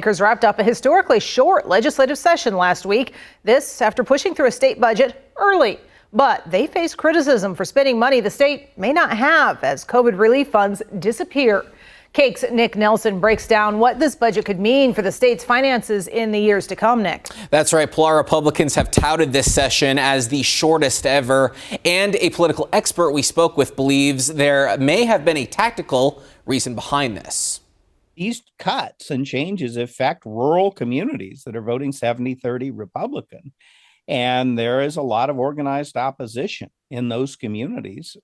Lawmakers wrapped up a historically short legislative session last week. This after pushing through a state budget early. But they face criticism for spending money the state may not have as COVID relief funds disappear. Cake's Nick Nelson breaks down what this budget could mean for the state's finances in the years to come, Nick. That's right. Plar Republicans have touted this session as the shortest ever. And a political expert we spoke with believes there may have been a tactical reason behind this. These cuts and changes affect rural communities that are voting 70-30 Republican. And there is a lot of organized opposition in those communities.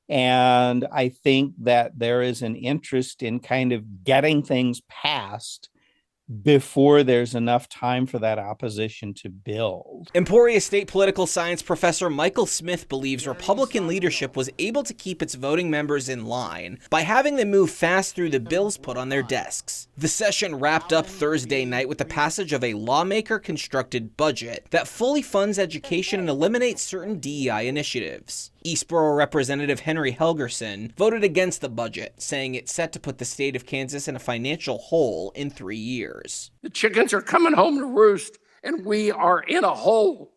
And I think that there is an interest in kind of getting things passed before there's enough time for that opposition to build. Emporia State political science professor Michael Smith believes Republican leadership was able to keep its voting members in line by having them move fast through the bills put on their desks. The session wrapped up Thursday night with the passage of a lawmaker-constructed budget that fully funds education and eliminates certain DEI initiatives. Eastboro Representative Henry Helgerson voted against the budget, saying it's set to put the state of Kansas in a financial hole in 3 years. The chickens are coming home to roost, and we are in a hole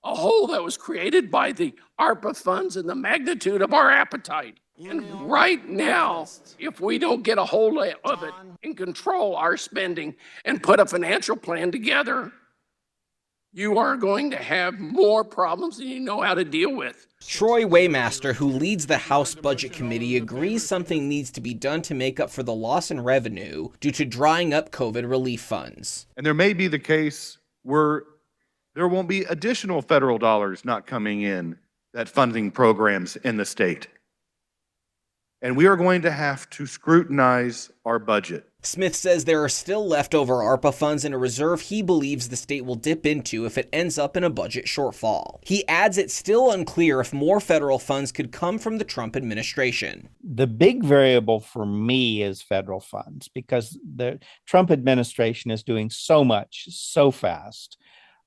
that was created by the ARPA funds and the magnitude of our appetite. And right now, if we don't get a hold of it and control our spending and put a financial plan together, you are going to have more problems than you know how to deal with. Troy Waymaster, who leads the House Budget Committee, agrees something needs to be done to make up for the loss in revenue due to drying up COVID relief funds. And there may be the case where there won't be additional federal dollars not coming in that funding programs in the state. And we are going to have to scrutinize our budget. Smith says there are still leftover ARPA funds in a reserve he believes the state will dip into if it ends up in a budget shortfall. He adds it's still unclear if more federal funds could come from the Trump administration. The big variable for me is federal funds because the Trump administration is doing so much so fast.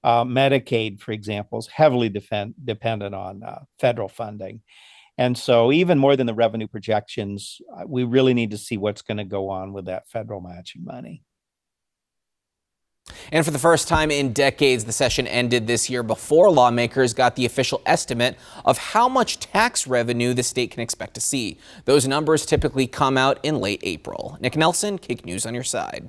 Medicaid, for example, is heavily dependent on federal funding. And so even more than the revenue projections, we really need to see what's going to go on with that federal matching money. And for the first time in decades, the session ended this year before lawmakers got the official estimate of how much tax revenue the state can expect to see. Those numbers typically come out in late April. Nick Nelson, KIC News on your side.